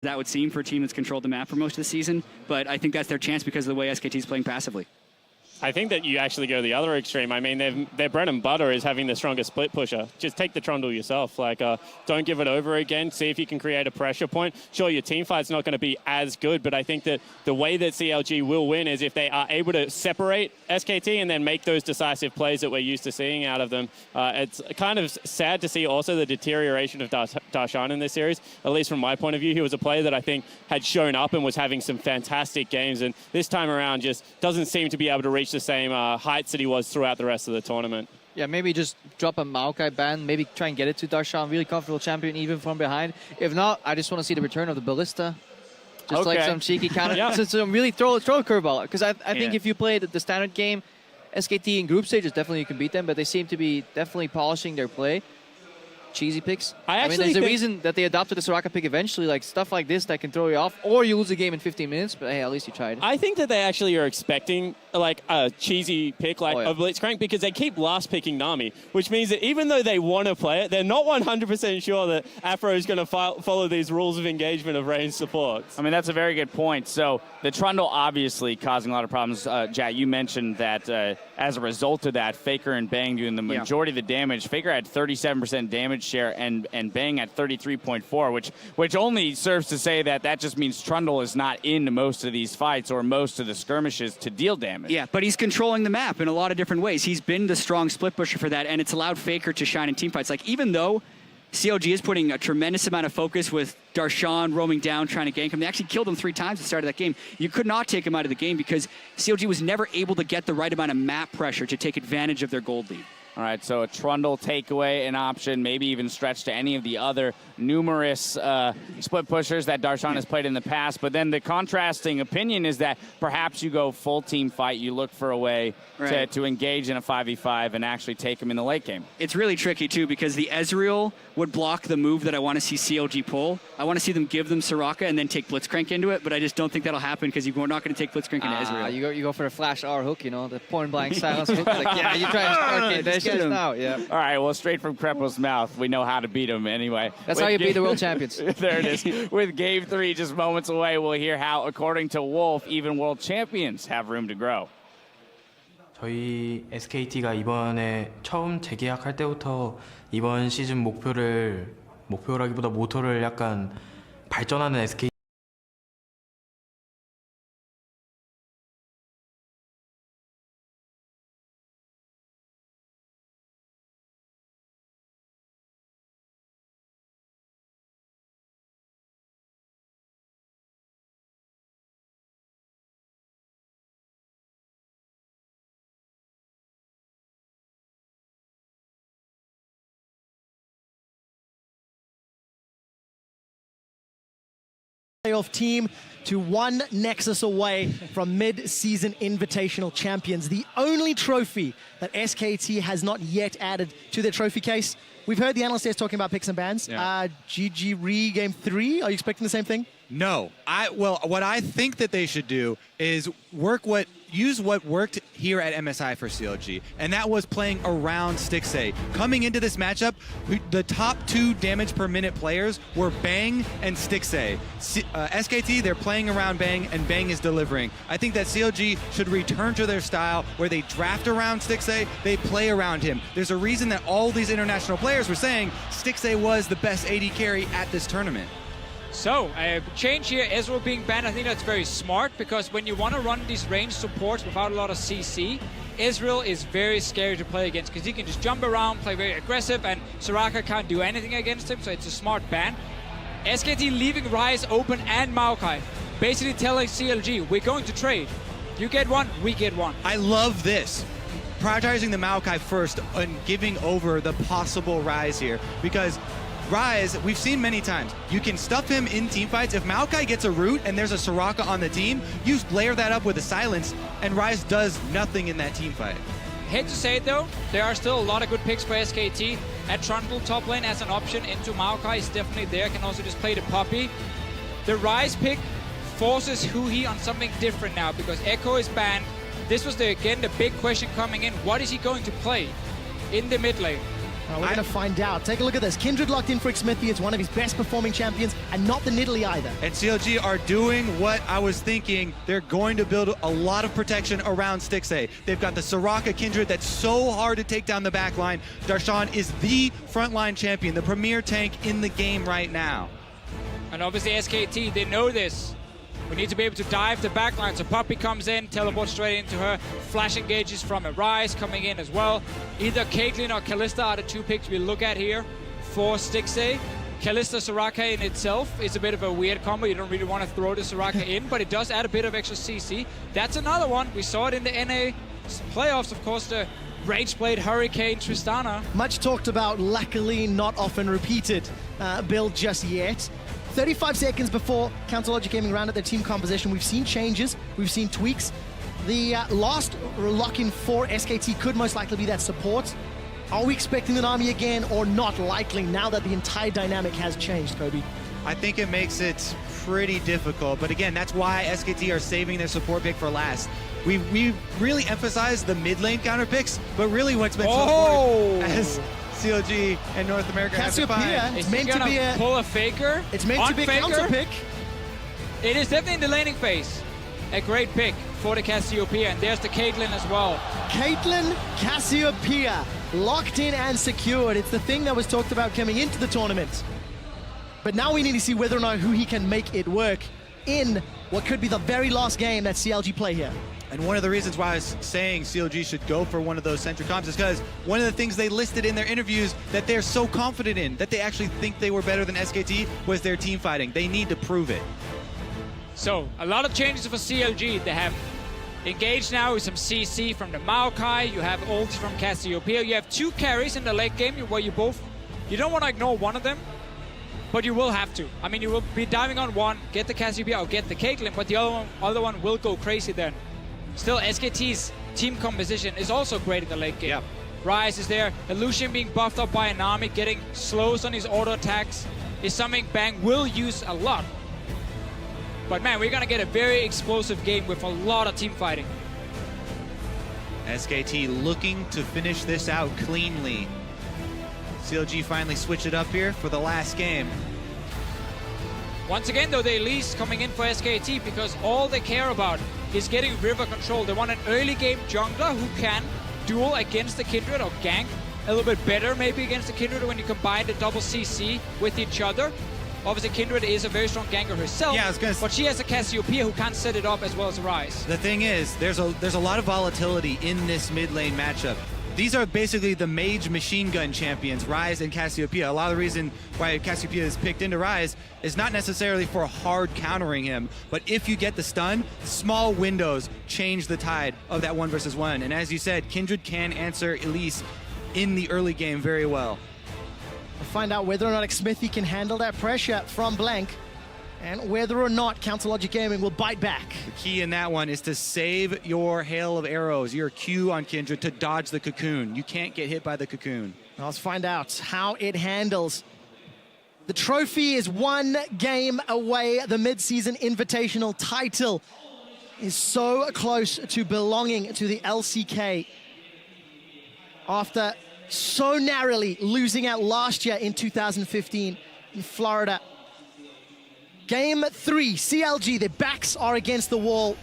that would seem for a team that's controlled the map for most of the season, but I think that's their chance because of the way SKT is playing passively. I think that you actually go the other extreme. I mean, their bread and butter is having the strongest split pusher. Just take the trundle yourself. Like, don't give it over again. See if you can create a pressure point. Sure, your team fight's not going to be as good, but I think that the way that CLG will win is if they are able to separate SKT and then make those decisive plays that we're used to seeing out of them. It's kind of sad to see also the deterioration of Darshan in this series. At least from my point of view, he was a player that I think had shown up and was having some fantastic games, and this time around just doesn't seem to be able to reach the same heights that he was throughout the rest of the tournament. Yeah, maybe just drop a Maokai ban, maybe try and get it to Darshan, really comfortable champion even from behind. If not, I just want to see the return of the Ballista. Just like some cheeky counter. Yeah. So really throw a curveball. Because I think if you play the standard game, SKT in group stages, definitely you can beat them, but they seem to be definitely polishing their play. Cheesy picks. I mean, there's a reason that they adopted the Soraka pick eventually, like stuff like this that can throw you off, or you lose the game in 15 minutes, but hey, at least you tried. I think that they actually are expecting like a cheesy pick like of Blitzcrank because they keep last picking Nami, which means that even though they want to play it, they're not 100% sure that Afro is going to follow these rules of engagement of range supports. I mean, that's a very good point. So the Trundle obviously causing a lot of problems. Jat, you mentioned that as a result of that, Faker and Bang doing the majority of the damage. Faker had 37% damage share and Bang at 33.4, which only serves to say that just means Trundle is not in most of these fights or most of the skirmishes to deal damage. Yeah, but he's controlling the map in a lot of different ways. He's been the strong split pusher for that, and it's allowed Faker to shine in teamfights. Like, even though CLG is putting a tremendous amount of focus with Darshan roaming down, trying to gank him. They actually killed him 3 times at the start of that game. You could not take him out of the game because CLG was never able to get the right amount of map pressure to take advantage of their gold lead. All right, so a Trundle takeaway, an option, maybe even stretch to any of the other numerous split pushers that Darshan has played in the past. But then the contrasting opinion is that perhaps you go full team fight, you look for a way to engage in a 5v5 and actually take him in the late game. It's really tricky, too, because the Ezreal would block the move that I want to see CLG pull. I want to see them give them Soraka and then take Blitzcrank into it, but I just don't think that'll happen because you're not going to take Blitzcrank into Ezreal. You go for the flash R hook, you know, the point blank silence hook. Like, yeah, you try and spark it. Now, yeah. All right, well, straight from Krepo's mouth, we know how to beat him anyway. That's how you beat the world champions. There it is. With Game 3 just moments away, we'll hear how, according to Wolf, even world champions have room to grow. 저희 SKT가 이번에 처음 재계약할 때부터 이번 시즌 목표라기보다 모토를 약간 발전하는 SKT playoff team to one Nexus away from mid-season invitational champions. The only trophy that SKT has not yet added to their trophy case. We've heard the analysts talking about picks and bans. Yeah. GG Re Game 3, are you expecting the same thing? No. Well, what I think that they should do is use what worked here at MSI for CLG, and that was playing around Stixxay. Coming into this matchup, the top 2 damage per minute players were Bang and Stixxay. SKT, they're playing around Bang, and Bang is delivering. I think that CLG should return to their style where they draft around Stixxay, they play around him. There's a reason that all these international players were saying Stixxay was the best AD carry at this tournament. So, change here, Ezreal being banned, I think that's very smart because when you want to run these range supports without a lot of CC, Ezreal is very scary to play against because he can just jump around, play very aggressive, and Soraka can't do anything against him, so it's a smart ban. SKT leaving Ryze open and Maokai, basically telling CLG, we're going to trade. You get one, we get one. I love this. Prioritizing the Maokai first and giving over the possible Ryze here because Ryze, we've seen many times, you can stuff him in teamfights. If Maokai gets a root and there's a Soraka on the team, you layer that up with a silence, and Ryze does nothing in that teamfight. Hate to say it though, there are still a lot of good picks for SKT. At Trundle top lane as an option into Maokai is definitely there, can also just play the Poppy. The Ryze pick forces Huhi on something different now because Echo is banned. This was again the big question coming in, what is he going to play in the mid lane? We're going to find out. Take a look at this. Kindred locked in for Xmithy. It's one of his best performing champions, and not the Nidalee either. And CLG are doing what I was thinking. They're going to build a lot of protection around Stixxay. They've got the Soraka Kindred that's so hard to take down the back line. Darshan is the frontline champion, the premier tank in the game right now. And obviously SKT, they know this. We need to be able to dive the backline. So Puppey comes in, teleports straight into her. Flash engages from a Rise coming in as well. Either Caitlyn or Kalista are the two picks we look at here for Stixxay. Kalista Soraka in itself is a bit of a weird combo. You don't really want to throw the Soraka in, but it does add a bit of extra CC. That's another one. We saw it in the NA playoffs, of course, the Rageblade Hurricane Tristana. Much talked about, luckily not often repeated build just yet. 35 seconds before CounterLogic Gaming rounded their team composition, we've seen changes, we've seen tweaks. The last lock-in for SKT could most likely be that support. Are we expecting an army again or not likely now that the entire dynamic has changed, Kobe? I think it makes it pretty difficult, but again, that's why SKT are saving their support pick for last. We really emphasize the mid lane counter picks, but really what's been so important as CLG and North America Cassiopeia, it's meant to be a pull a faker. It's meant to be a counter pick. It is definitely in the laning phase. A great pick for the Cassiopeia, and there's the Caitlyn as well. Caitlyn Cassiopeia, locked in and secured. It's the thing that was talked about coming into the tournament. But now we need to see whether or not who he can make it work in what could be the very last game that CLG play here. And one of the reasons why I was saying CLG should go for one of those center comps is because one of the things they listed in their interviews that they're so confident in, that they actually think they were better than SKT, was their team fighting. They need to prove it. So, a lot of changes for CLG. They have engaged now with some CC from the Maokai. You have ulti from Cassiopeia. You have two carries in the late game where you don't want to ignore one of them, but you will have to. I mean, you will be diving on one, get the Cassiopeia or get the Caitlyn, but the other one will go crazy then. Still, SKT's team composition is also great in the late game. Yep. Rise is there. Illusion being buffed up by Anami, getting slows on his auto attacks is something Bang will use a lot. But man, we're going to get a very explosive game with a lot of team fighting. SKT looking to finish this out cleanly. CLG finally switch it up here for the last game. Once again, though, the Elise coming in for SKT because all they care about is getting river control. They want an early game jungler who can duel against the Kindred or gank a little bit better maybe against the Kindred when you combine the double CC with each other. Obviously, Kindred is a very strong ganker herself, but she has a Cassiopeia who can't set it up as well as Rise. The thing is, there's a lot of volatility in this mid lane matchup. These are basically the mage machine gun champions, Rise and Cassiopeia. A lot of the reason why Cassiopeia is picked into Rise is not necessarily for hard countering him, but if you get the stun, small windows change the tide of that 1 versus 1. And as you said, Kindred can answer Elise in the early game very well. We'll find out whether or not Xmithy can handle that pressure from Blank, and whether or not CounterLogic Gaming will bite back. The key in that one is to save your hail of arrows, your Q on Kindred, to dodge the cocoon. You can't get hit by the cocoon. Let's find out how it handles. The trophy is one game away. The mid-season invitational title is so close to belonging to the LCK. After so narrowly losing out last year in 2015 in Florida. Game 3, CLG, their backs are against the wall.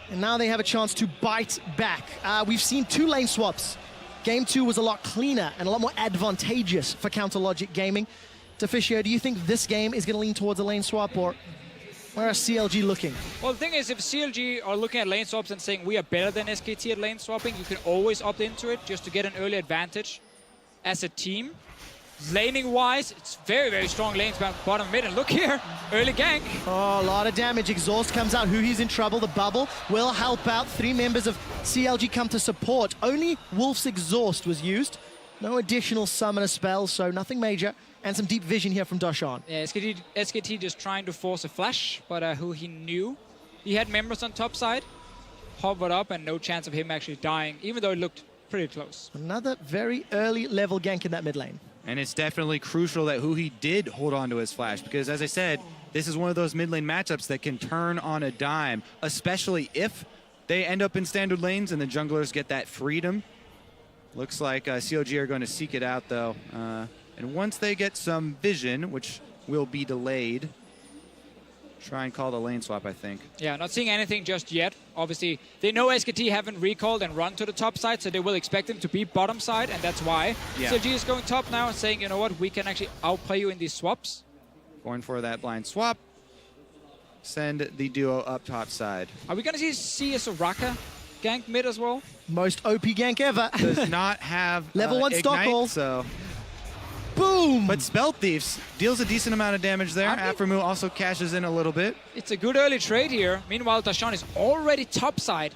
And now they have a chance to bite back. We've seen 2 lane swaps. Game 2 was a lot cleaner and a lot more advantageous for CounterLogic Gaming. Deficio, do you think this game is going to lean towards a lane swap, or where are CLG looking? Well, the thing is, if CLG are looking at lane swaps and saying we are better than SKT at lane swapping, you can always opt into it just to get an early advantage as a team. Laning-wise, it's very, very strong lanes bottom mid, and look here, early gank. Oh, a lot of damage. Exhaust comes out. Huhi's in trouble. The bubble will help out. 3 members of CLG come to support. Only Wolf's Exhaust was used. No additional summoner spells, so nothing major. And some deep vision here from Darshan. Yeah, SKT just trying to force a flash, but Huhi knew he had members on top side. Hovered up, and no chance of him actually dying, even though it looked pretty close. Another very early level gank in that mid lane. And it's definitely crucial that Huhi did hold on to his flash, because as I said, this is one of those mid lane matchups that can turn on a dime, especially if they end up in standard lanes and the junglers get that freedom Looks like CLG are going to seek it out, though. And once they get some vision, which will be delayed, try and call the lane swap, I think. Yeah, not seeing anything just yet. Obviously, they know SKT haven't recalled and run to the top side, so they will expect them to be bottom side, and that's why. Yeah. CLG is going top now and saying, you know what, we can actually outplay you in these swaps. Going for that blind swap. Send the duo up top side. Are we going to see a Soraka gank mid as well? Most OP gank ever. Does not have Level 1 stock Ignite, roll. so... Boom! But Spell Thieves deals a decent amount of damage there. Aphromoo also cashes in a little bit. It's a good early trade here. Meanwhile, Darshan is already topside.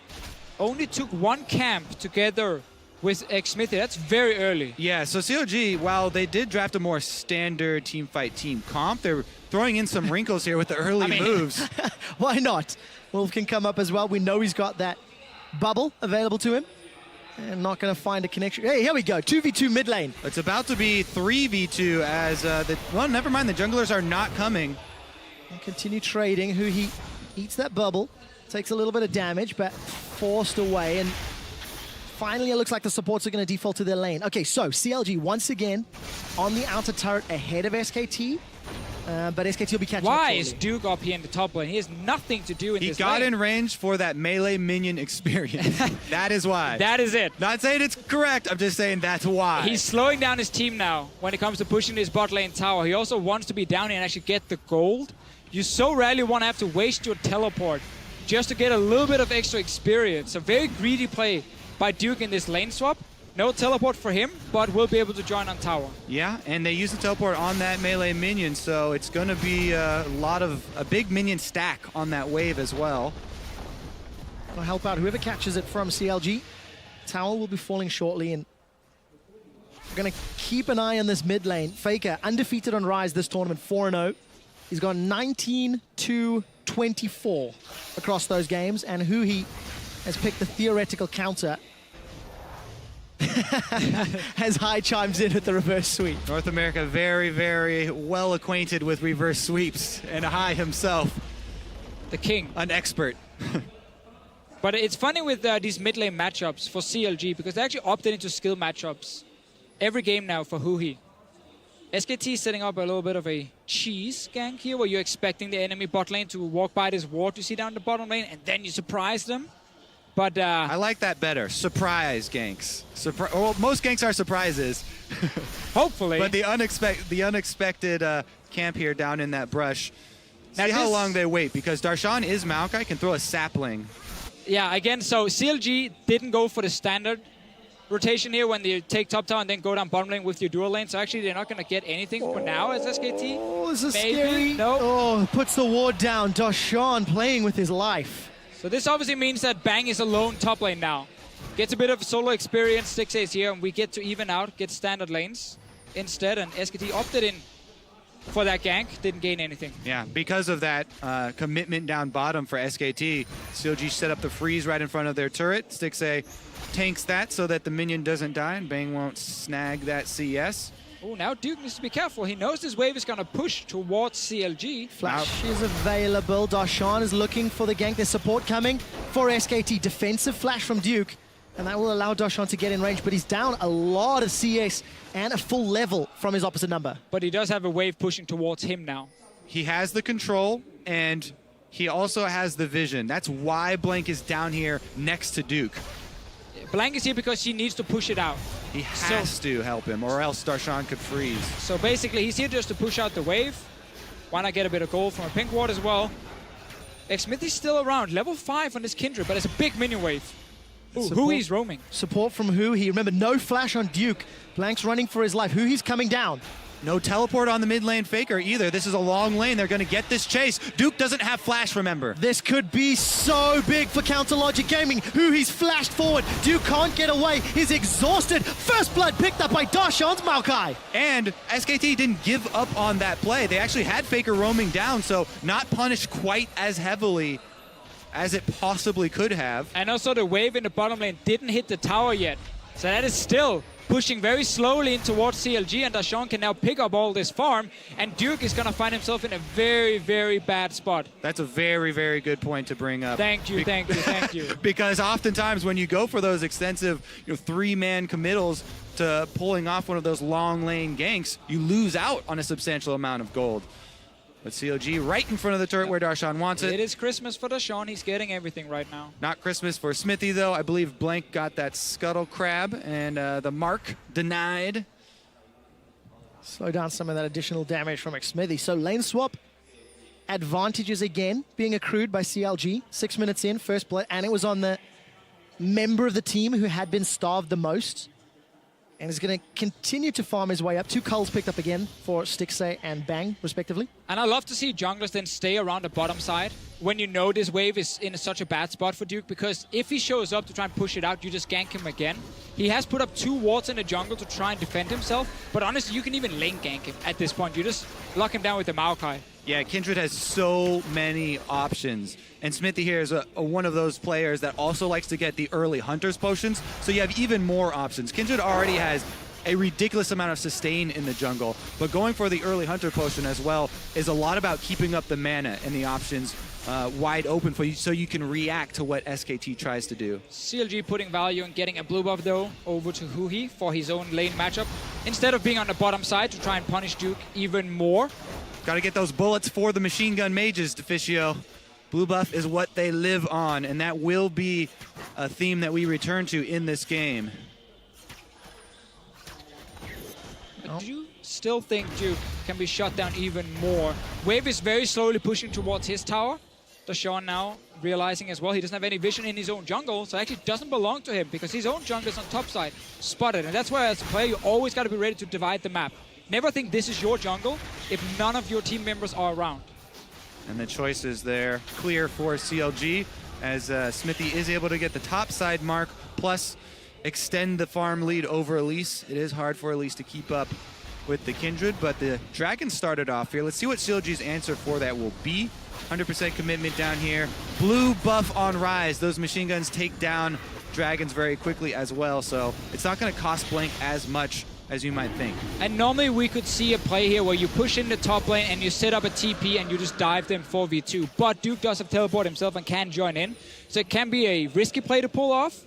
Only took one camp together with X-Smithy. That's very early. Yeah, so CLG, while they did draft a more standard team fight team comp, they're throwing in some wrinkles here with the early moves. Why not? Wolf can come up as well. We know he's got that bubble available to him. And not going to find a connection. Hey, here we go. 2v2 mid lane. It's about to be 3v2 as well, never mind. The junglers are not coming. And continue trading. Who he eats that bubble. Takes a little bit of damage, but forced away. And finally, it looks like the supports are going to default to their lane. Okay, so CLG once again on the outer turret ahead of SKT. But SKT will be catching up Why shortly. is Duke up here in the top lane? He has nothing to do in He this got lane. in range for that melee minion experience. That is why. That is it. Not saying it's correct, I'm just saying that's why. He's slowing down his team now when it comes to pushing his bot lane tower. He also wants to be down here and actually get the gold. You so rarely want to have to waste your teleport just to get a little bit of extra experience. A very greedy play by Duke in this lane swap. No teleport for him, but will be able to join on tower. Yeah, and they use the teleport on that melee minion, so it's going to be a big minion stack on that wave as well. Gonna help out whoever catches it from CLG. Tower will be falling shortly, and we're gonna keep an eye on this mid lane. Faker, undefeated on Rise this tournament, 4-0. He's gone 19-24 across those games, and Huhi has picked the theoretical counter. As High chimes in with the reverse sweep. North America very, very well acquainted with reverse sweeps, and High himself, The king. an expert. But it's funny with these mid lane matchups for CLG because they actually opted into skill matchups every game now for Huhi. SKT is setting up a little bit of a cheese gank here where you're expecting the enemy bot lane to walk by this ward you see down the bottom lane and then you surprise them. But I like that better. Surprise ganks. Well, most ganks are surprises. hopefully. But the unexpected camp here down in that brush. See how long they wait, because Darshan is Maokai, can throw a sapling. Yeah, again, so CLG didn't go for the standard rotation here when they take top tower and then go down bottom lane with your dual lane. So actually, they're not going to get anything for now as SKT. Oh, this is Maybe. scary. No. Oh, puts the ward down. Darshan playing with his life. So this obviously means that Bang is alone top lane now. Gets a bit of solo experience, 6A's here, and we get to even out, get standard lanes instead, and SKT opted in for that gank, didn't gain anything. Yeah, because of that commitment down bottom for SKT, CLG set up the freeze right in front of their turret. Stixay tanks that so that the minion doesn't die, and Bang won't snag that CS. Oh, now Duke needs to be careful. He knows this wave is going to push towards CLG. Flash is available. Darshan is looking for the gank. There's support coming for SKT. Defensive flash from Duke. And that will allow Darshan to get in range. But he's down a lot of CS and a full level from his opposite number. But he does have a wave pushing towards him now. He has the control, and he also has the vision. That's why Blank is down here next to Duke. Blank is here because he needs to push it out. He has to help him, or else Darshan could freeze. So basically, he's here just to push out the wave. Why not get a bit of gold from a pink ward as well? X-Smith is still around, level 5 on this Kindred, but it's a big minion wave. Ooh, Hui's roaming. Support from Hui. Remember, no flash on Duke. Blank's running for his life. Hui's coming down. No teleport on the mid lane Faker either. This is a long lane. They're going to get this chase. Duke doesn't have flash, remember. This could be so big for Counter Logic Gaming. Hui's flashed forward. Duke can't get away. He's exhausted. First blood picked up by Darshan's Maokai. And SKT didn't give up on that play. They actually had Faker roaming down, so not punished quite as heavily as it possibly could have. And also the wave in the bottom lane didn't hit the tower yet. So that is still pushing very slowly in towards CLG, and Darshan can now pick up all this farm, and Duke is going to find himself in a very, very bad spot. That's a very, very good point to bring up. Thank you, thank you, thank you. Because oftentimes when you go for those extensive, three-man committals to pulling off one of those long lane ganks, you lose out on a substantial amount of gold. But CLG right in front of the turret where Darshan wants it. It is Christmas for Darshan. He's getting everything right now. Not Christmas for Smithy, though. I believe Blank got that scuttle crab, and the mark denied. Slow down some of that additional damage from Smithy. So lane swap advantages again being accrued by CLG. 6 minutes in, first blood, and it was on the member of the team who had been starved the most. And is going to continue to farm his way up. 2 culls picked up again for Stixxay and Bang, respectively. And I love to see junglers then stay around the bottom side when you know this wave is in such a bad spot for Duke, because if he shows up to try and push it out, you just gank him again. He has put up 2 wards in the jungle to try and defend himself, but honestly, you can even lane gank him at this point. You just lock him down with the Maokai. Yeah, Kindred has so many options. And Smithy here is one of those players that also likes to get the early Hunter's Potions, so you have even more options. Kindred already has a ridiculous amount of sustain in the jungle, but going for the early Hunter Potion as well is a lot about keeping up the mana and the options wide open for you so you can react to what SKT tries to do. CLG putting value in getting a blue buff though over to Huhi for his own lane matchup, instead of being on the bottom side to try and punish Duke even more. Got to get those bullets for the machine gun mages, Deficio. Blue buff is what they live on, and that will be a theme that we return to in this game. But do you still think Duke can be shut down even more? Wave is very slowly pushing towards his tower. Darshan now realizing as well he doesn't have any vision in his own jungle, so it actually doesn't belong to him because his own jungle is on top side, spotted. And that's why as a player you always got to be ready to divide the map. Never think this is your jungle if none of your team members are around. And the choices there clear for CLG as Smithy is able to get the top side mark plus extend the farm lead over Elise. It is hard for Elise to keep up with the Kindred, but the Dragon started off here. Let's see what CLG's answer for that will be. 100% commitment down here. Blue buff on Rise. Those machine guns take down Dragons very quickly as well, so it's not going to cost Blank as much as you might think. And normally we could see a play here where you push in the top lane and you set up a TP and you just dive them 4v2. But Duke does have teleport himself and can join in. So it can be a risky play to pull off,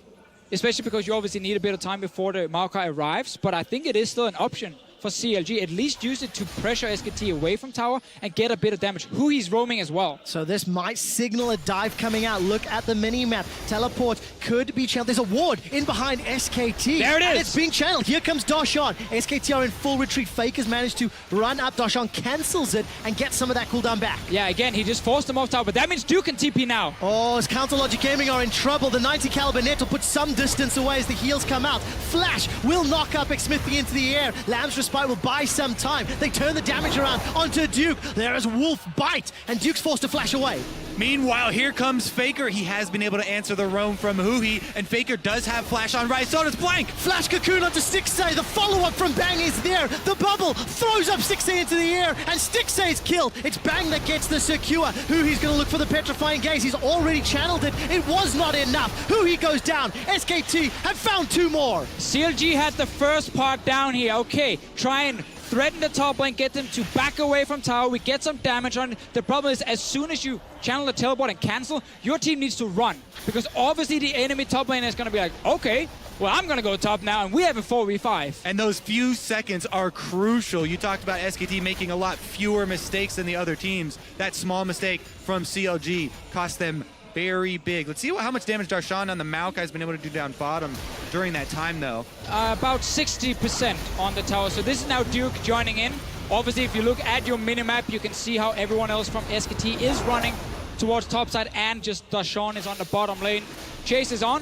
especially because you obviously need a bit of time before the Maokai arrives. But I think it is still an option for CLG. At least use it to pressure SKT away from tower and get a bit of damage. Huhi's roaming as well. So this might signal a dive coming out. Look at the mini-map. Teleport could be channeled. There's a ward in behind SKT. There it is. And it's being channeled. Here comes Darshan. SKT are in full retreat. Faker's managed to run up. Darshan cancels it and gets some of that cooldown back. Yeah, again, he just forced him off tower, but that means Duke can TP now. Oh, as Counter Logic Gaming are in trouble. The 90 caliber net will put some distance away as the heals come out. Flash will knock up Smithy into the air. Lamb's Respite will buy some time. They turn the damage around onto Duke. There is Wolf Bite, and Duke's forced to flash away. Meanwhile, here comes Faker. He has been able to answer the roam from Huhi, and Faker does have flash on Rise. So does Blank. Flash Cocoon onto Stixxay. The follow-up from Bang is there. The bubble throws up Stixxay into the air, and Stixxay is killed. It's Bang that gets the secure. Huhi's going to look for the Petrifying Gaze. He's already channeled it. It was not enough. Huhi goes down. SKT have found 2 more. CLG had the first part down here. Okay, try and threaten the top lane, get them to back away from tower. We get some damage on it. The problem is as soon as you channel the teleport and cancel, your team needs to run. Because obviously the enemy top lane is going to be like, okay, well, I'm going to go top now, and we have a 4v5. And those few seconds are crucial. You talked about SKT making a lot fewer mistakes than the other teams. That small mistake from CLG cost them very big. Let's see how much damage Darshan on the Maokai has been able to do down bottom during that time, though. About 60% on the tower. So this is now Duke joining in. Obviously, if you look at your minimap, you can see how everyone else from SKT is running towards topside, and just Darshan is on the bottom lane. Chase is on.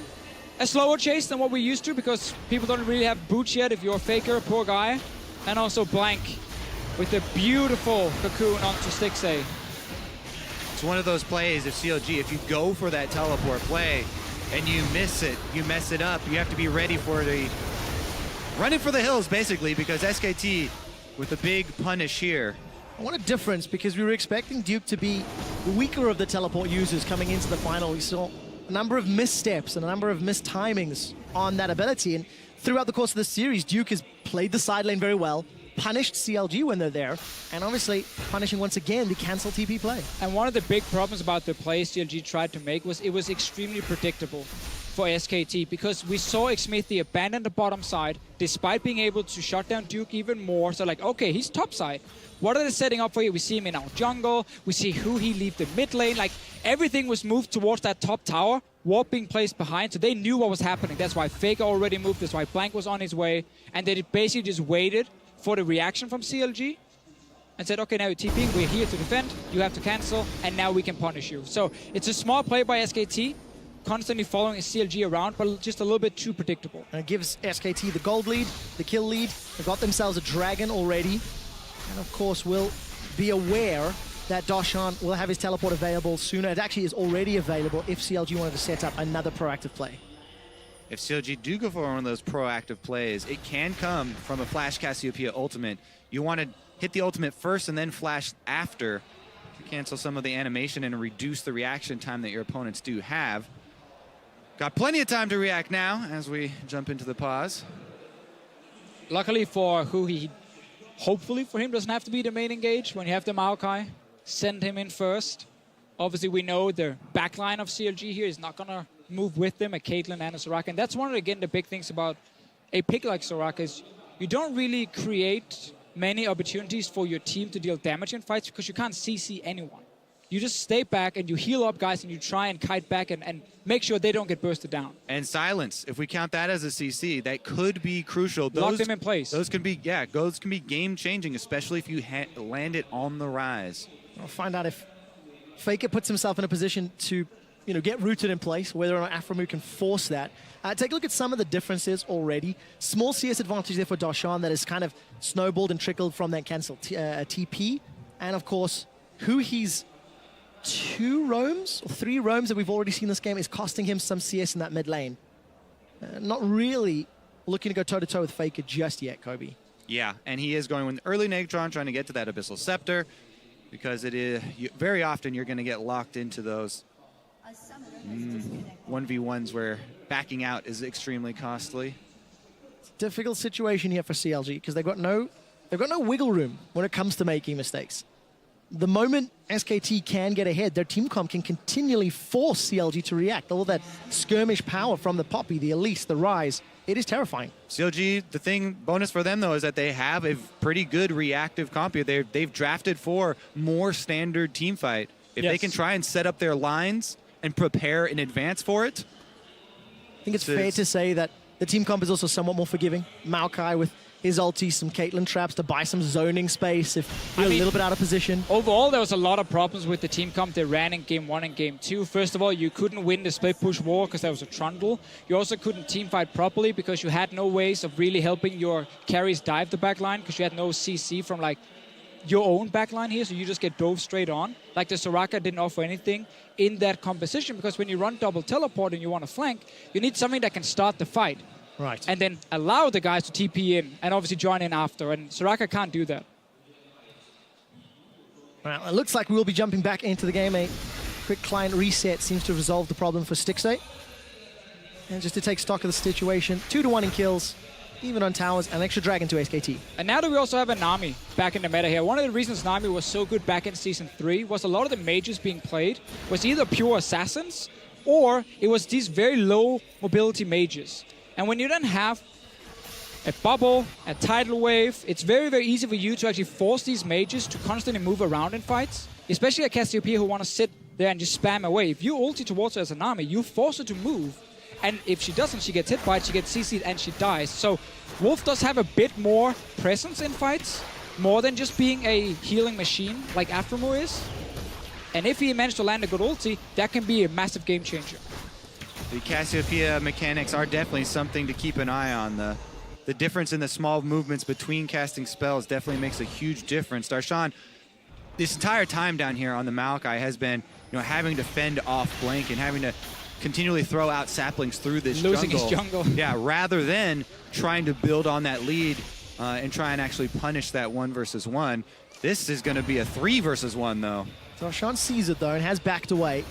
A slower chase than what we used to because people don't really have boots yet if you're a Faker, poor guy. And also Blank with the beautiful cocoon onto Stixxay. It's one of those plays of CLG. If you go for that teleport play and you miss it, you mess it up, you have to be ready for the running for the hills, basically, because SKT with a big punish here. What a difference, because we were expecting Duke to be the weaker of the teleport users coming into the final. We saw a number of missteps and a number of mistimings on that ability. And throughout the course of the series, Duke has played the side lane very well, punished CLG when they're there, and obviously punishing once again the cancel TP play. And one of the big problems about the play CLG tried to make was it was extremely predictable for SKT, because we saw Xmithie abandon the bottom side despite being able to shut down Duke even more. So like, okay, he's top side. What are they setting up for you? We see him in our jungle. We see who he leave the mid lane. Like, everything was moved towards that top tower, warp being placed behind, so they knew what was happening. That's why Faker already moved. That's why Blank was on his way. And they basically just waited for the reaction from CLG and said, okay, now you're TPing, we're here to defend, you have to cancel, and now we can punish you. So it's a small play by SKT, constantly following CLG around, but just a little bit too predictable. And it gives SKT the gold lead, the kill lead. They've got themselves a dragon already. And of course, will be aware that Darshan will have his teleport available sooner. It actually is already available if CLG wanted to set up another proactive play. If CLG do go for one of those proactive plays, it can come from a Flash Cassiopeia ultimate. You want to hit the ultimate first and then flash after to cancel some of the animation and reduce the reaction time that your opponents do have. Got plenty of time to react now as we jump into the pause. Luckily for Huhi, hopefully for him, doesn't have to be the main engage. When you have the Maokai, send him in first. Obviously, we know the backline of CLG here is not going to move with them, a Caitlyn and a Soraka. And that's one of, again, the big things about a pick like Soraka is you don't really create many opportunities for your team to deal damage in fights because you can't CC anyone. You just stay back and you heal up guys and you try and kite back and make sure they don't get bursted down. And silence, if we count that as a CC, that could be crucial. Lock them in place. Those can be, yeah, those can be game-changing, especially if you land it on the rise. I'll find out if Faker puts himself in a position to, you know, get rooted in place, whether or not Aphromoo can force that. Take a look at some of the differences already. Small CS advantage there for Darshan that is kind of snowballed and trickled from that cancel TP. And of course, who he's 2 roams or 3 roams that we've already seen this game is costing him some CS in that mid lane. Not really looking to go toe-to-toe with Faker just yet, Kobe. Yeah, and he is going with early Negatron, trying to get to that Abyssal Scepter, because it is very often you're going to get locked into those 1v1s where backing out is extremely costly. It's a difficult situation here for CLG because they've got no wiggle room when it comes to making mistakes. The moment SKT can get ahead, their team comp can continually force CLG to react. All that skirmish power from the Poppy, the Elise, the Rise, it is terrifying. CLG, the thing, bonus for them though, is that they have a pretty good reactive comp here. They've drafted for more standard team fight. If they can try and set up their lines and prepare in advance for it. I think it's fair to say that the team comp is also somewhat more forgiving. Maokai with his ulti, some Caitlyn traps to buy some zoning space if you're a little bit out of position. Overall, there was a lot of problems with the team comp they ran in Game 1 and Game 2. First of all, you couldn't win the split push war because there was a trundle. You also couldn't team fight properly because you had no ways of really helping your carries dive the backline because you had no CC from like your own backline here, so you just get dove straight on. Like the Soraka didn't offer anything in that composition because when you run double teleport and you want to flank, you need something that can start the fight. Right. And then allow the guys to TP in and obviously join in after. And Soraka can't do that. Well, it looks like we will be jumping back into the game. A quick client reset seems to resolve the problem for Stixxay. And just to take stock of the situation, 2-1 in kills, even on towers, an extra dragon to SKT. And now that we also have a Nami back in the meta here, one of the reasons Nami was so good back in Season 3 was a lot of the mages being played was either pure assassins or it was these very low mobility mages. And when you then have a bubble, a tidal wave, it's very, very easy for you to actually force these mages to constantly move around in fights, especially a Cassiopeia who want to sit there and just spam away. If you ulti towards her as a Nami, you force her to move. And if she doesn't, she gets hit by it, she gets CC'd, and she dies. So Wolf does have a bit more presence in fights, more than just being a healing machine like Aphromoo is. And if he managed to land a good ulti, that can be a massive game changer. The Cassiopeia mechanics are definitely something to keep an eye on. The difference in the small movements between casting spells definitely makes a huge difference. Darshan, this entire time down here on the Maokai has been, having to fend off Blank and having to continually throw out saplings through this Losing jungle. his jungle. Yeah, rather than trying to build on that lead and try and actually punish that 1 versus 1. This is going to be a 3 versus 1 though. Darshan sees it though and has backed away.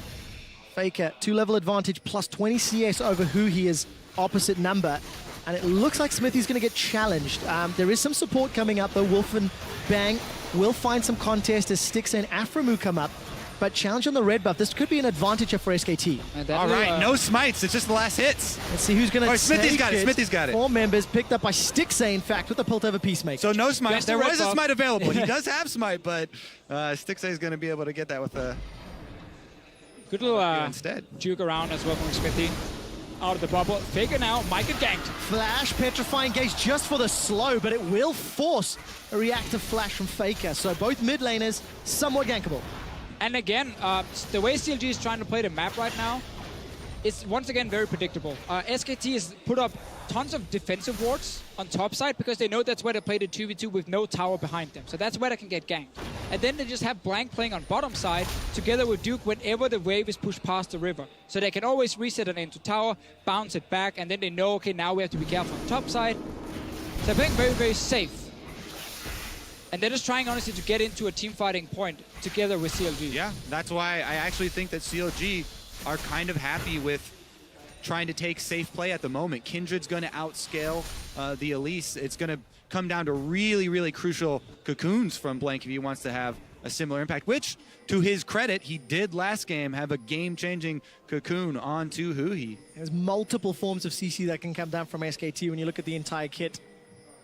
Faker, 2-level advantage, plus 20 CS over who he is opposite number. And it looks like Smithy's going to get challenged. There is some support coming up, though. Wolf and Bang will find some contest as Stix and Aframu come up. But challenge on the red buff. This could be an advantage for SKT. All right, no smites. It's just the last hits. Let's see who's going to take Smithy's got it. Smithy's got it. 4 members picked up by Stixay, in fact, with the Pilt over Peacemaker. So no smite. There was a smite available. He does have smite, but Stixay is going to be able to get that with a good little instead. Juke around as well from Smithy. Out of the bubble. Faker now might get ganked. Flash, petrifying gaze just for the slow, but it will force a reactive flash from Faker. So both mid laners somewhat gankable. And again, the way CLG is trying to play the map right now, it's once again very predictable. SKT has put up tons of defensive wards on top side because they know that's where they play the 2v2 with no tower behind them. So that's where they can get ganked. And then they just have Blank playing on bottom side together with Duke whenever the wave is pushed past the river. So they can always reset it into tower, bounce it back, and then they know, okay, now we have to be careful on top side. So they're playing very, very safe. And they're just trying, honestly, to get into a team fighting point together with CLG. Yeah, that's why I actually think that CLG are kind of happy with trying to take safe play at the moment. Kindred's going to outscale the Elise. It's going to come down to really, really crucial cocoons from Blank if he wants to have a similar impact, which, to his credit, he did last game have a game-changing cocoon onto Huhi. There's multiple forms of CC that can come down from SKT when you look at the entire kit.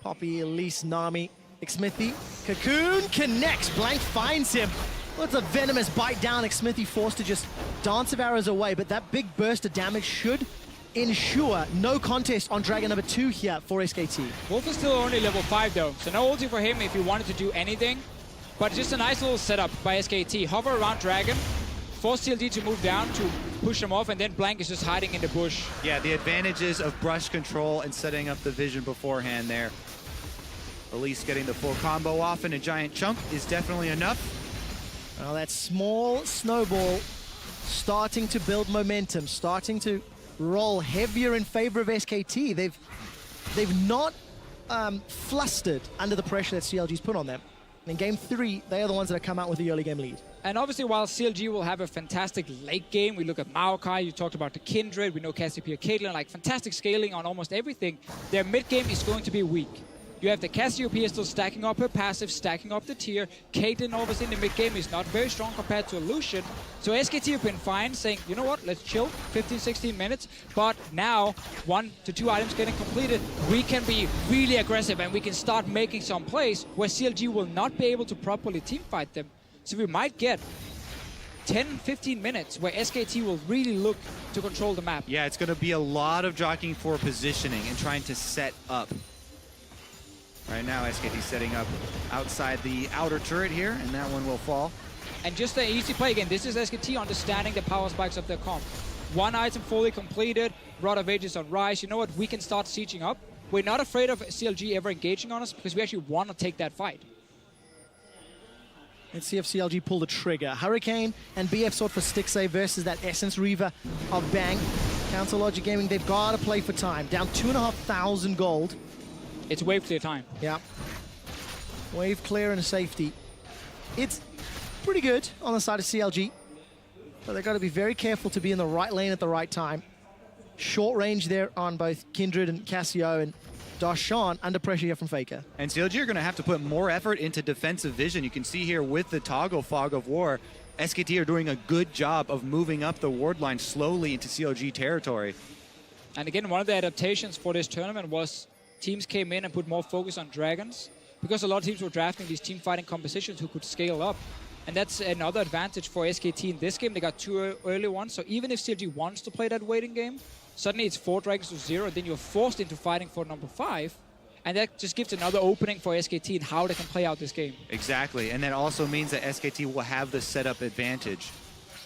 Poppy, Elise, Nami, Smithy. Cocoon connects. Blank finds him. Well, it's a venomous bite down. Smithy forced to just dance of arrows away, but that big burst of damage should ensure no contest on Dragon number 2 here for SKT. Wolf is still only level 5 though, so no ulti for him if he wanted to do anything. But just a nice little setup by SKT. Hover around Dragon, force CLG to move down to push him off, and then Blank is just hiding in the bush. Yeah, the advantages of brush control and setting up the vision beforehand there. Elise getting the full combo off and a giant chunk is definitely enough. Well, that small snowball starting to build momentum, starting to roll heavier in favor of SKT. They've not flustered under the pressure that CLG's put on them. In game 3, they are the ones that have come out with the early game lead. And obviously, while CLG will have a fantastic late game, we look at Maokai, you talked about the Kindred, we know Cassiopeia, Caitlyn, like fantastic scaling on almost everything. Their mid game is going to be weak. You have the Cassiopeia still stacking up her passive, stacking up the tier. Caitlyn, obviously, in the mid-game is not very strong compared to Lucian. So SKT have been fine, saying, you know what, let's chill, 15, 16 minutes. But now, 1 to 2 items getting completed, we can be really aggressive and we can start making some plays where CLG will not be able to properly teamfight them. So we might get 10, 15 minutes where SKT will really look to control the map. Yeah, it's going to be a lot of jockeying for positioning and trying to set up. Right now, SKT setting up outside the outer turret here, and that one will fall. And just an easy play again. This is SKT understanding the power spikes of their comp. 1 item fully completed, Rod of Ages on Rise. You know what? We can start sieging up. We're not afraid of CLG ever engaging on us because we actually want to take that fight. Let's see if CLG pull the trigger. Hurricane and BF Sword for Stixay versus that Essence Reaver of Bang. Counter Logic Gaming, they've got to play for time. Down 2,500 gold. It's wave clear time. Yeah. Wave clear and safety. It's pretty good on the side of CLG, but they've got to be very careful to be in the right lane at the right time. Short range there on both Kindred and Cassio, and Darshan under pressure here from Faker. And CLG are going to have to put more effort into defensive vision. You can see here with the toggle Fog of War, SKT are doing a good job of moving up the ward line slowly into CLG territory. And again, one of the adaptations for this tournament was teams came in and put more focus on dragons because a lot of teams were drafting these team fighting compositions who could scale up. And that's another advantage for SKT in this game. They got 2 early ones, so even if CLG wants to play that waiting game, suddenly it's 4 dragons to 0, then you're forced into fighting for number 5. And that just gives another opening for SKT in how they can play out this game. Exactly, and that also means that SKT will have the setup advantage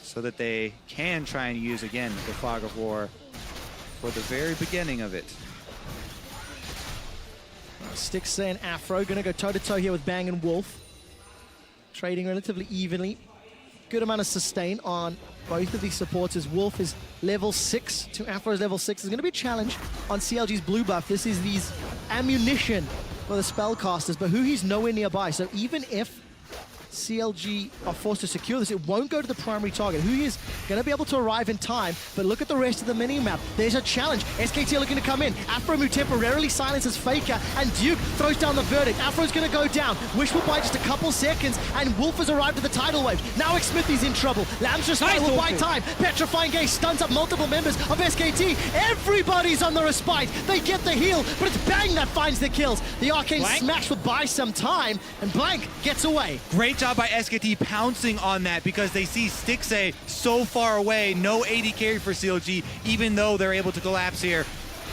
so that they can try and use, again, the Fog of War for the very beginning of it. Stixay and Afro gonna go toe-to-toe here with Bang and Wolf. Trading relatively evenly. Good amount of sustain on both of these supports as Wolf is level 6 to Afro's level 6. There's gonna be a challenge on CLG's blue buff. This is these ammunition for the spellcasters, but Huhi's nowhere nearby. So even if CLG are forced to secure this, it won't go to the primary target, who is going to be able to arrive in time. But look at the rest of the mini-map. There's a challenge. SKT are looking to come in. Afromu temporarily silences Faker, and Duke throws down the verdict. Afro's going to go down. Wish will buy just a couple seconds, and Wolf has arrived at the tidal wave. Now Xmithy's in trouble. Lamb's will buy time. Petrifying Gaze stuns up multiple members of SKT. Everybody's on the respite. They get the heal, but it's Bang that finds the kills. The Arcane Smash will buy some time, and Blank gets away. Great job by SKT pouncing on that because they see Stixay so far away. No AD carry for CLG, even though they're able to collapse here.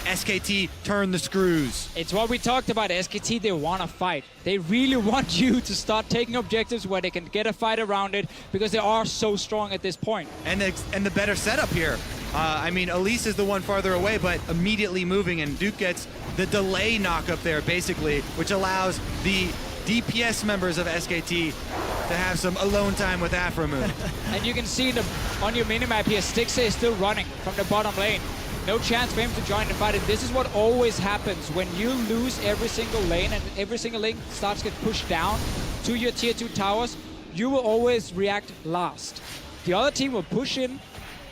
SKT turn the screws. It's what we talked about. SKT, they want to fight. They really want you to start taking objectives where they can get a fight around it because they are so strong at this point. And the better setup here. I mean, Elise is the one farther away, but immediately moving, and Duke gets the delay knock up there, basically, which allows the DPS members of SKT to have some alone time with Afromoon. And you can see on your minimap here, Stixay is still running from the bottom lane. No chance for him to join the fight, and this is what always happens when you lose every single lane and every single lane starts to get pushed down to your tier 2 towers. You will always react last. The other team will push in,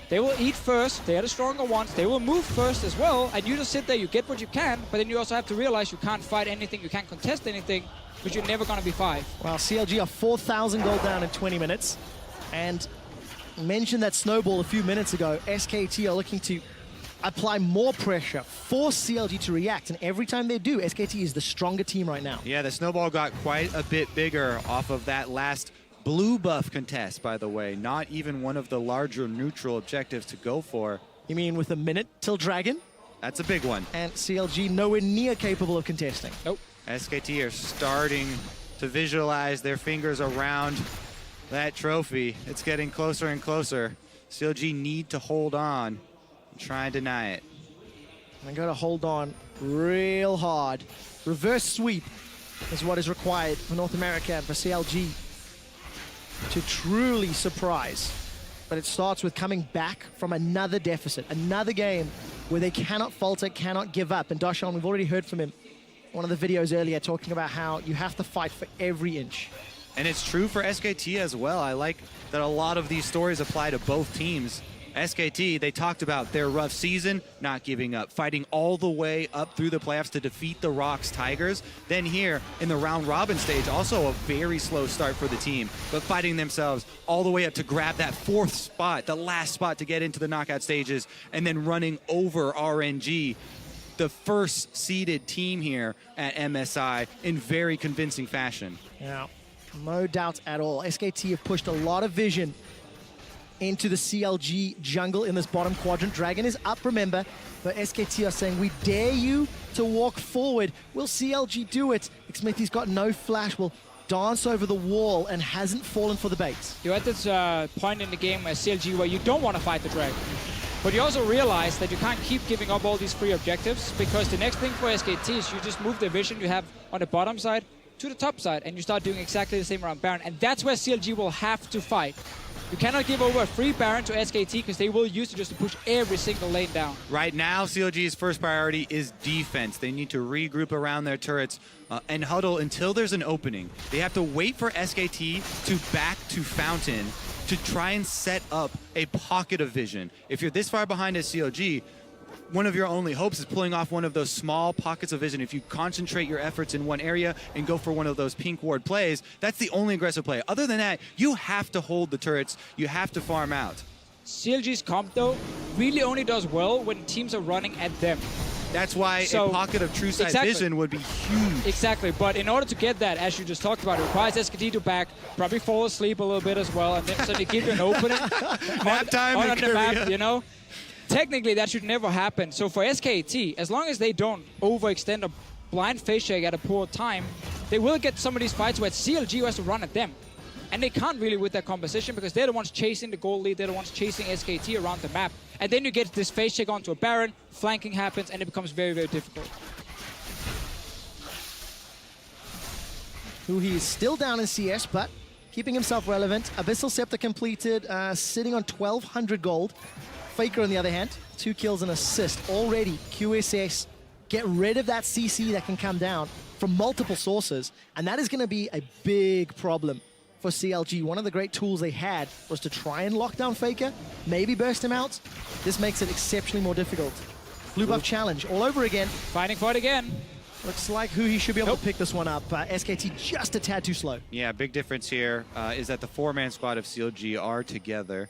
they will eat first, they are the stronger ones, they will move first as well, and you just sit there, you get what you can, but then you also have to realize you can't fight anything, you can't contest anything, because you're never going to be 5. Well, CLG are 4,000 gold down in 20 minutes, and mentioned that snowball a few minutes ago. SKT are looking to apply more pressure, force CLG to react, and every time they do, SKT is the stronger team right now. Yeah, the snowball got quite a bit bigger off of that last blue buff contest, by the way. Not even one of the larger neutral objectives to go for. You mean with a minute till Dragon? That's a big one. And CLG nowhere near capable of contesting. Nope. SKT are starting to visualize their fingers around that trophy. It's getting closer and closer. CLG need to hold on and try and deny it. They're going to hold on real hard. Reverse sweep is what is required for North America and for CLG to truly surprise. But it starts with coming back from another deficit, another game where they cannot falter, cannot give up. And Darshan, we've already heard from him one of the videos earlier talking about how you have to fight for every inch. And it's true for SKT as well. I like that a lot of these stories apply to both teams. SKT, they talked about their rough season, not giving up, fighting all the way up through the playoffs to defeat the Rocks Tigers. Then here in the round robin stage, also a very slow start for the team, but fighting themselves all the way up to grab that 4th spot, the last spot to get into the knockout stages, and then running over RNG, the first seeded team here at MSI, in very convincing fashion. Yeah, no doubt at all. SKT have pushed a lot of vision into the CLG jungle in this bottom quadrant. Dragon is up, remember, but SKT are saying, we dare you to walk forward. Will CLG do it? Xmithy's got no flash, will dance over the wall and hasn't fallen for the bait. You're at this point in the game as CLG where you don't want to fight the Dragon. But you also realize that you can't keep giving up all these free objectives, because the next thing for SKT is you just move the vision you have on the bottom side to the top side, and you start doing exactly the same around Baron, and that's where CLG will have to fight. You cannot give over a free Baron to SKT because they will use it just to push every single lane down. Right now, CLG's first priority is defense. They need to regroup around their turrets and huddle until there's an opening. They have to wait for SKT to back to Fountain to try and set up a pocket of vision. If you're this far behind as CLG, one of your only hopes is pulling off one of those small pockets of vision. If you concentrate your efforts in one area and go for one of those pink ward plays, that's the only aggressive play. Other than that, you have to hold the turrets. You have to farm out. CLG's comp, though, really only does well when teams are running at them. That's why a pocket of true sight vision would be huge. Exactly, but in order to get that, as you just talked about, it requires SKT to back, probably fall asleep a little bit as well, and then so they give you an opening Nap time on in the Korea. map, you know? Technically, that should never happen. So for SKT, as long as they don't overextend a blind face check at a poor time, they will get some of these fights where it's CLG who has to run at them. And they can't really with their composition because they're the ones chasing the gold lead, they're the ones chasing SKT around the map. And then you get this face check onto a Baron, flanking happens, and it becomes very, very difficult. Who he is still down in CS, but keeping himself relevant. Abyssal Scepter completed, sitting on 1,200 gold. Faker, on the other hand, 2 kills and assist. Already, QSS, get rid of that CC that can come down from multiple sources, and that is going to be a big problem for CLG. One of the great tools they had was to try and lock down Faker, maybe burst him out. This makes it exceptionally more difficult. Blue buff challenge all over again. Fighting for it again. Looks like he should be able to pick this one up. SKT just a tad too slow. Yeah, big difference here is that the 4-man squad of CLG are together.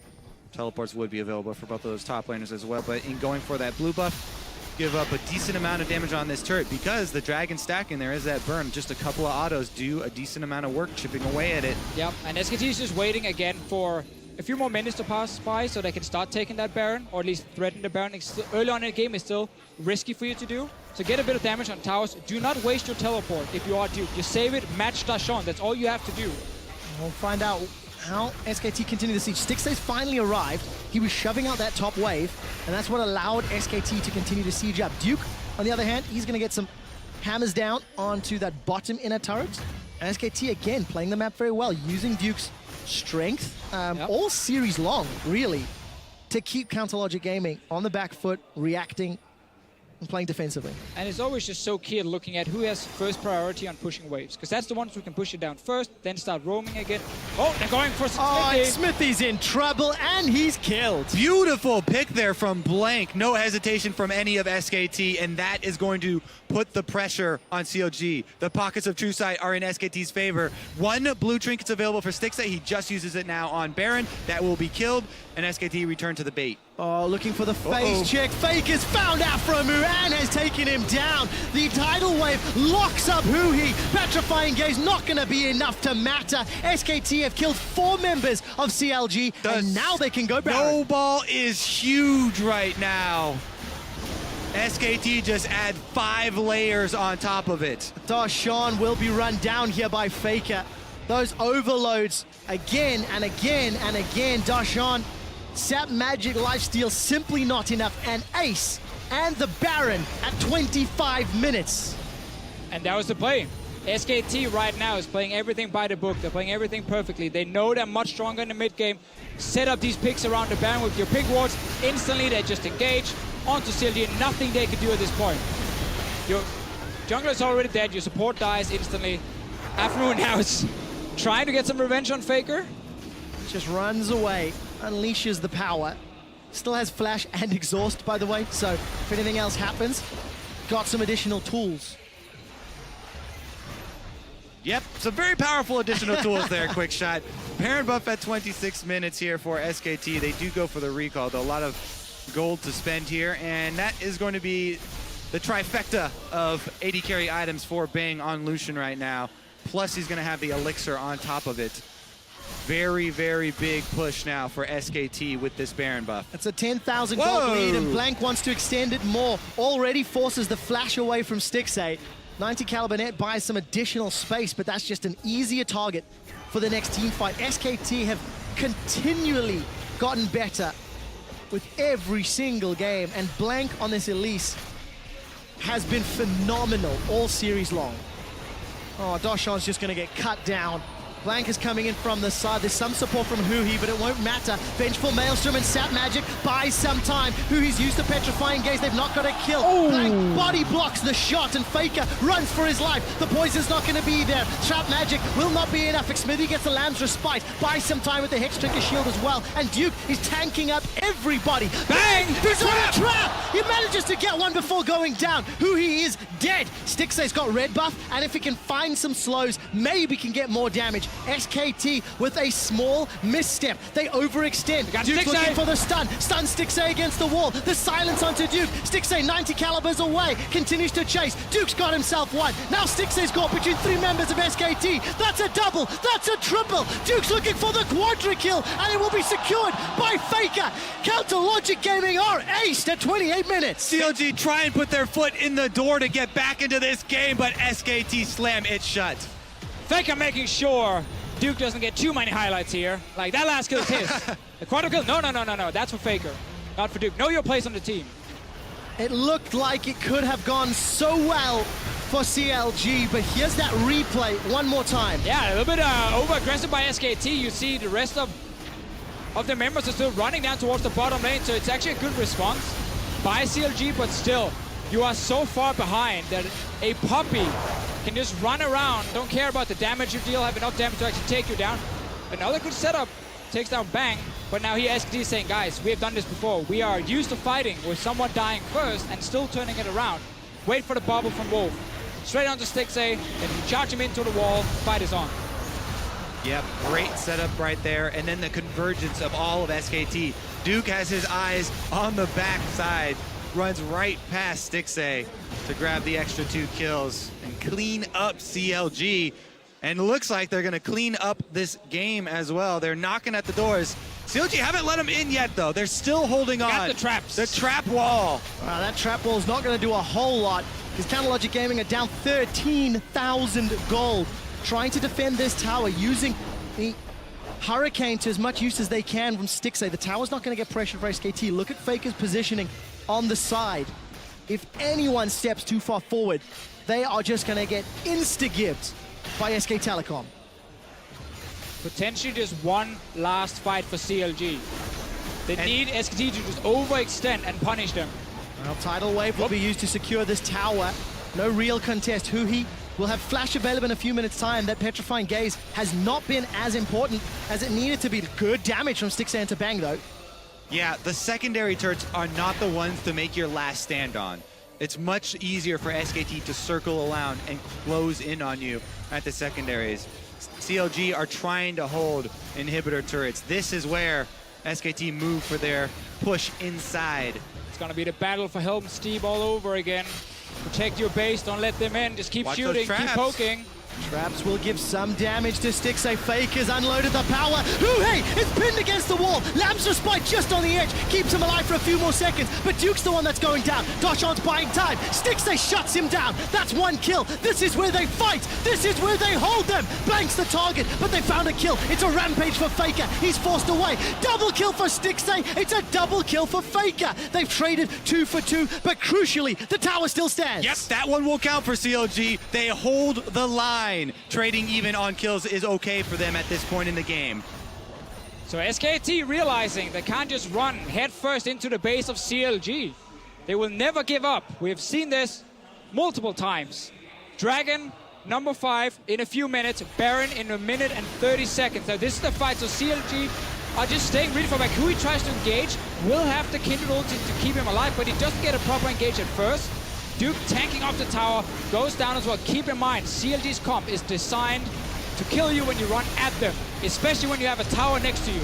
Teleports would be available for both of those top laners as well, but in going for that blue buff, give up a decent amount of damage on this turret because the dragon stacking there is that burn. Just a couple of autos do a decent amount of work chipping away at it. Yep, and SKT is just waiting again for a few more minutes to pass by so they can start taking that Baron, or at least threaten the Baron. Early on in the game, it's still risky for you to do. So get a bit of damage on towers. Do not waste your teleport if you are Duke. Just save it, match Dashon. That's all you have to do. We'll find out how SKT continue the siege. Stixay's finally arrived. He was shoving out that top wave, and that's what allowed SKT to continue to siege up. Duke, on the other hand, he's going to get some hammers down onto that bottom inner turret. And SKT, again, playing the map very well, using Duke's strength all series long, really, to keep Counter Logic Gaming on the back foot, reacting and playing defensively. And it's always just so key at looking at who has first priority on pushing waves, because that's the ones who can push it down first, then start roaming again. Oh, they're going for Smithy. Oh, Smithy's in trouble, and he's killed. Beautiful pick there from Blank. No hesitation from any of SKT, and that is going to put the pressure on CLG. The pockets of true sight are in SKT's favor. One blue trinket's available for Stixay. He just uses it now on Baron. That will be killed, and SKT return to the bait. Oh, looking for the face check. Fake has found Afromu and has taken him down. The tidal wave locks up Huhi. Petrifying Gaze not going to be enough to matter. SKT have killed 4 members of CLG, and now they can go back. Snowball is huge right now. SKT just add 5 layers on top of it. Dashon will be run down here by Faker. Those overloads again and again and again. Dashon, Sap Magic lifesteal simply not enough. And Ace and the Baron at 25 minutes. And that was the play. SKT right now is playing everything by the book. They're playing everything perfectly. They know they're much stronger in the mid game. Set up these picks around the Baron with your pick wards. Instantly, they just engage onto CLG. Nothing they can do at this point. Your jungler is already dead. Your support dies instantly. Afternoon now is trying to get some revenge on Faker. Just runs away, unleashes the power. Still has flash and exhaust, by the way, so if anything else happens, got some additional tools. Yep, some very powerful additional tools there, quick shot. Baron buff at 26 minutes here for SKT. They do go for the recall, though a lot of gold to spend here, and that is going to be the trifecta of AD carry items for Bang on Lucian right now. Plus he's going to have the elixir on top of it. Very, very big push now for SKT with this Baron buff. It's a 10,000 gold lead, and Blank wants to extend it more. Already forces the flash away from Stixay. 90 caliber net buys some additional space, but that's just an easier target for the next team fight. SKT have continually gotten better with every single game, and Blank on this Elise has been phenomenal all series long. Oh, Dashon's just gonna get cut down. Blank is coming in from the side. There's some support from Huhi, but it won't matter. Vengeful Maelstrom and Sap Magic buys some time. Huhi's used the Petrifying Gaze. They've not got a kill. Blank body blocks the shot, and Faker runs for his life. The poison's not going to be there. Sap Magic will not be enough. Smithy gets the Lamb's Respite. Buys some time with the Hex Trigger Shield as well. And Duke is tanking up everybody. Bang! He's on a trap! He manages to get one before going down. Huhi is dead. Stixay's got red buff, and if he can find some slows, maybe can get more damage. SKT with a small misstep. They overextend. Duke looking for the stun. Stun Stixay against the wall. The silence onto Duke. Stixay 90 calibers away. Continues to chase. Duke's got himself one. Now Stixay's got between 3 members of SKT. That's a double. That's a triple. Duke's looking for the quadra kill, and it will be secured by Faker. Counter Logic Gaming are aced at 28 minutes. CLG try and put their foot in the door to get back into this game, but SKT slam it shut. Faker making sure Duke doesn't get too many highlights here. Like, that last kill is his. The quadra kill, no. That's for Faker, not for Duke. Know your place on the team. It looked like it could have gone so well for CLG, but here's that replay one more time. Yeah, a little bit over-aggressive by SKT. You see the rest of the members are still running down towards the bottom lane, so it's actually a good response by CLG, but still, you are so far behind that a puppy can just run around, don't care about the damage you deal, have enough damage to actually take you down. Another good setup. Takes down Bang, but now here SKT is saying, guys, we have done this before. We are used to fighting with someone dying first and still turning it around. Wait for the bubble from Wolf. Straight onto Stixxay, then charge him into the wall. Fight is on. Yep, great setup right there. And then the convergence of all of SKT. Duke has his eyes on the backside, runs right past Stixxay to grab the extra 2 kills and clean up CLG. And looks like they're gonna clean up this game as well. They're knocking at the doors. CLG haven't let them in yet though. They're still holding on. Got the traps. The trap wall. That trap wall is not going to do a whole lot. Because CounterLogic Gaming are down 13,000 gold. Trying to defend this tower using the Hurricane to as much use as they can from Stixxay. The tower's not going to get pressured for SKT. Look at Faker's positioning on the side. If anyone steps too far forward, they are just going to get insta-gibbed by SK Telecom. Potentially just one last fight for CLG. They need SKT to just overextend and punish them. Well, Tidal Wave will be used to secure this tower. No real contest. Huhi will have flash available in a few minutes' time. That Petrifying Gaze has not been as important as it needed to be. Good damage from Stixxay into Bang, though. Yeah, the secondary turrets are not the ones to make your last stand on. It's much easier for SKT to circle around and close in on you at the secondaries. CLG are trying to hold inhibitor turrets. This is where SKT move for their push inside. It's gonna be the battle for Helm Steve all over again. Protect your base, don't let them in. Just keep shooting, keep poking. Traps will give some damage to Stixxay. Faker's unloaded the power. Huhi is pinned against the wall. Lamb's Respite just on the edge. Keeps him alive for a few more seconds. But Duke's the one that's going down. Darshan's buying time. Stixxay shuts him down. That's 1 kill. This is where they fight. This is where they hold them. Blanks the target, but they found a kill. It's a rampage for Faker. He's forced away. Double kill for Stixxay. It's a double kill for Faker. They've traded 2 for 2, but crucially, the tower still stands. Yep, that one will count for CLG. They hold the line. Trading even on kills is okay for them at this point in the game. So SKT realizing they can't just run headfirst into the base of CLG. They will never give up. We have seen this multiple times. Dragon, number 5 in a few minutes. Baron in a minute and 30 seconds. Now this is the fight, so CLG are just staying ready for back. Who he tries to engage will have the Kindred ulti to keep him alive, but he doesn't get a proper engage at first. Duke tanking off the tower, goes down as well. Keep in mind, CLG's comp is designed to kill you when you run at them, especially when you have a tower next to you.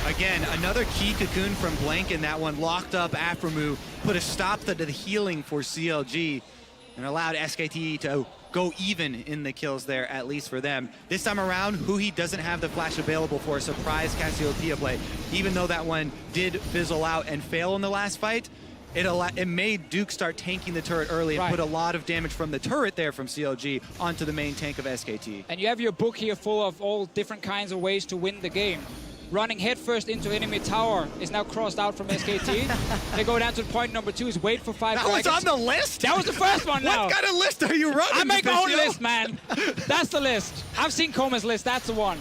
Again, another key cocoon from Blank in that one. Locked up Aframu, put a stop to the healing for CLG, and allowed SKT to go even in the kills there, at least for them. This time around, Huhi doesn't have the flash available for a surprise Cassiopeia play. Even though that one did fizzle out and fail in the last fight, it made Duke start tanking the turret early and put a lot of damage from the turret there from CLG onto the main tank of SKT. And you have your book here full of all different kinds of ways to win the game. Running headfirst into enemy tower is now crossed out from SKT. They go down to point number 2 is wait for 5 dragons. That was on the list? That was the first one now. What kind of list are you running? I make my own list, man. That's the list. I've seen Coma's list, that's the one.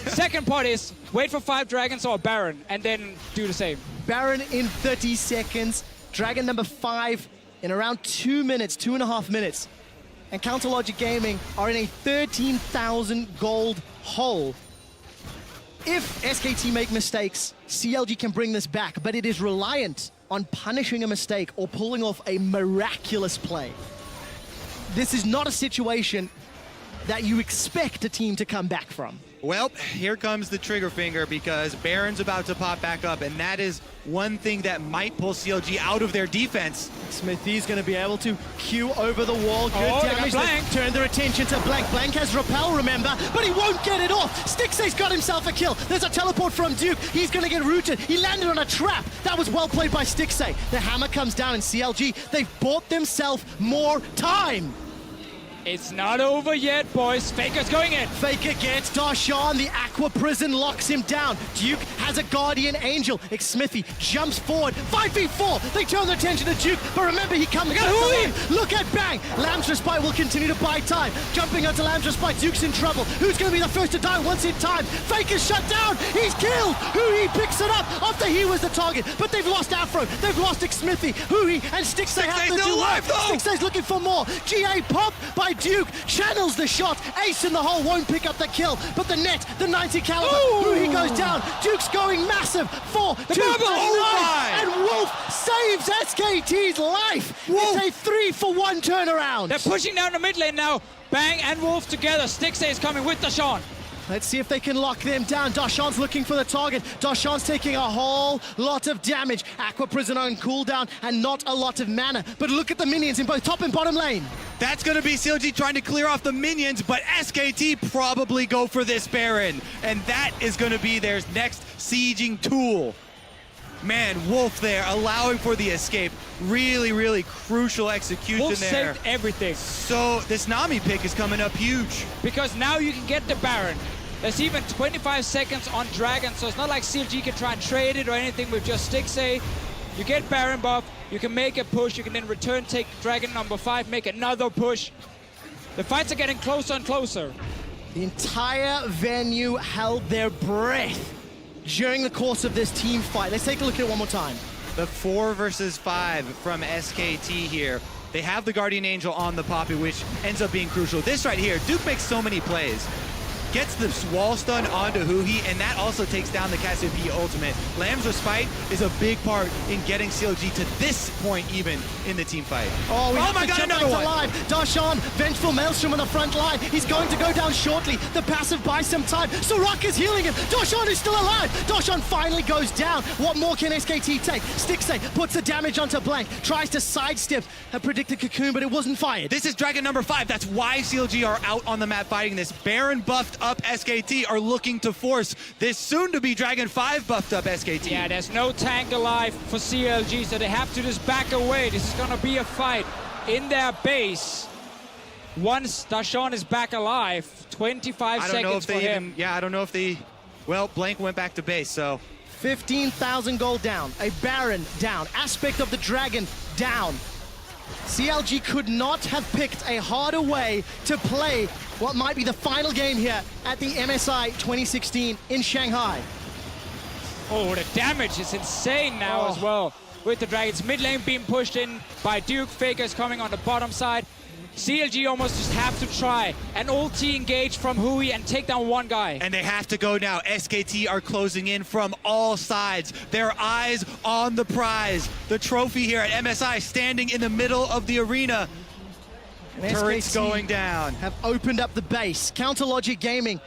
Second part is wait for 5 dragons or Baron, and then do the same. Baron in 30 seconds. Dragon number 5 in around 2 minutes, 2.5 minutes. And CounterLogic Gaming are in a 13,000 gold hole. If SKT make mistakes, CLG can bring this back, but it is reliant on punishing a mistake or pulling off a miraculous play. This is not a situation that you expect a team to come back from. Well, here comes the trigger finger because Baron's about to pop back up, and that is one thing that might pull CLG out of their defense. Smithy's going to be able to queue over the wall. Good damage. Blank. Turn their attention to Blank. Blank has Repel, remember, but he won't get it off. Stixxay's got himself a kill. There's a teleport from Duke. He's going to get rooted. He landed on a trap. That was well played by Stixxay. The hammer comes down in CLG. They've bought themselves more time. It's not over yet, boys. Faker's going in. Faker gets Darshan. The Aqua Prison locks him down. Duke has a Guardian Angel. Smithy jumps forward. 5v4. They turn their attention to Duke, but remember, he comes back alive. Look at Bang. Lamb's Respite will continue to buy time. Jumping onto Lamb's Respite. Duke's in trouble. Who's going to be the first to die once in time? Faker's shut down. He's killed. Huhi picks it up after he was the target, but they've lost Afro. They've lost Smithy. Huhi and Stixxay have to do life. Stixxay's looking for more. GA pop by Duke channels the shot. Ace in the hole won't pick up the kill, but the net, the 90 caliber, he goes down. Duke's going massive. 4, 2, 9, and Wolf saves SKT's life. It's a 3-for-1 turnaround. They're pushing down the mid lane now. Bang and Wolf together. Stixxay is coming with Darshan. Let's see if they can lock them down. Darshan's looking for the target. Darshan's taking a whole lot of damage. Aqua Prison on cooldown and not a lot of mana. But look at the minions in both top and bottom lane. That's going to be CLG trying to clear off the minions, but SKT probably go for this Baron. And that is going to be their next sieging tool. Man, Wolf there, allowing for the escape. Really, really crucial execution Wolf there. saved everything. So this Nami pick is coming up huge. Because now you can get the Baron. There's even 25 seconds on Dragon, so it's not like CLG can try and trade it or anything with just Stixxay. You get Baron buff, you can make a push, you can then return, take Dragon number 5, make another push. The fights are getting closer and closer. The entire venue held their breath during the course of this team fight. Let's take a look at it one more time. The 4 versus 5 from SKT here. They have the Guardian Angel on the Poppy, which ends up being crucial. This right here, Duke makes so many plays. Gets the wall stun onto Huhi, and that also takes down the Cassiopeia ultimate. Lamb's Respite is a big part in getting CLG to this point even in the team fight. Oh, my God, another one! Alive. Darshan, Vengeful Maelstrom on the front line. He's going to go down shortly. The passive buys some time. Soraka is healing him. Darshan is still alive. Darshan finally goes down. What more can SKT take? Stixxay puts the damage onto Blank. Tries to sidestep a predicted cocoon, but it wasn't fired. This is Dragon number 5. That's why CLG are out on the map fighting this. Baron buffed up SKT are looking to force this soon-to-be Dragon 5 buffed up SKT. Yeah, there's no tank alive for CLG, so they have to just back away. This is going to be a fight in their base. Once Darshan is back alive, 25 seconds for him. I don't know if they... Well, Blank went back to base, so... 15,000 gold down. A Baron down. Aspect of the Dragon down. CLG could not have picked a harder way to play what might be the final game here at the MSI 2016 in Shanghai. Oh, the damage is insane now as well with the Dragons. Mid lane being pushed in by Duke. Faker's coming on the bottom side. CLG almost just have to try an ulti engage from Hui and take down one guy. And they have to go now. SKT are closing in from all sides. Their eyes on the prize. The trophy here at MSI standing in the middle of the arena. And Turrets SKT going down. have opened up the base. Counter Logic Gaming,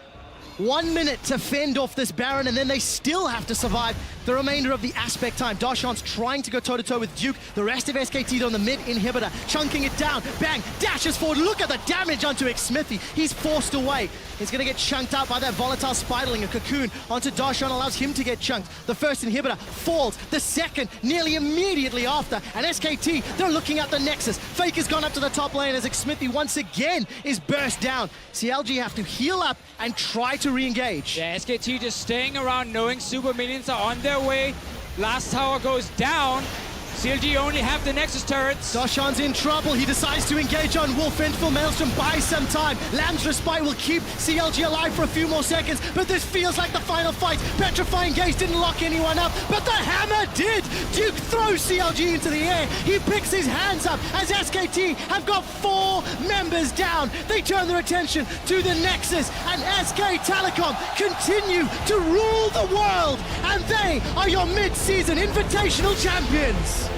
1 minute to fend off this Baron, and then they still have to survive the remainder of the aspect time. Darshan's trying to go toe-to-toe with Duke. The rest of SKT on the mid inhibitor, chunking it down. Bang, dashes forward. Look at the damage onto Xmithy. He's forced away. He's going to get chunked out by that volatile spiderling. A cocoon onto Darshan allows him to get chunked. The first inhibitor falls. The second nearly immediately after. And SKT, they're looking at the Nexus. Faker's gone up to the top lane as Xmithy once again is burst down. CLG have to heal up and try to re-engage. Yeah, SKT just staying around knowing super minions are on their way. Last tower goes down. CLG only have the Nexus turrets. Darshan's in trouble. He decides to engage on Wolf. Vengeful Maelstrom buys some time. Lamb's Respite will keep CLG alive for a few more seconds, but this feels like the final fight. Petrifying Gaze didn't lock anyone up, but the hammer did. Duke throws CLG into the air. He picks his hands up as SKT have got 4 members down. They turn their attention to the Nexus, and SK Telecom continue to rule the world, and they are your mid-season invitational champions.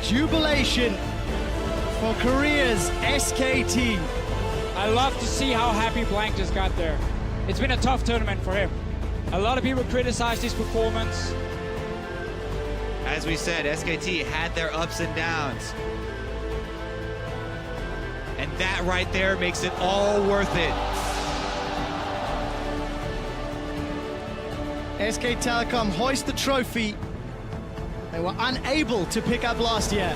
Jubilation for Korea's SKT. I love to see how happy Blank just got there. It's been a tough tournament for him. A lot of people criticized his performance. As we said, SKT had their ups and downs. And that right there makes it all worth it. SK Telecom hoist the trophy they were unable to pick up last year.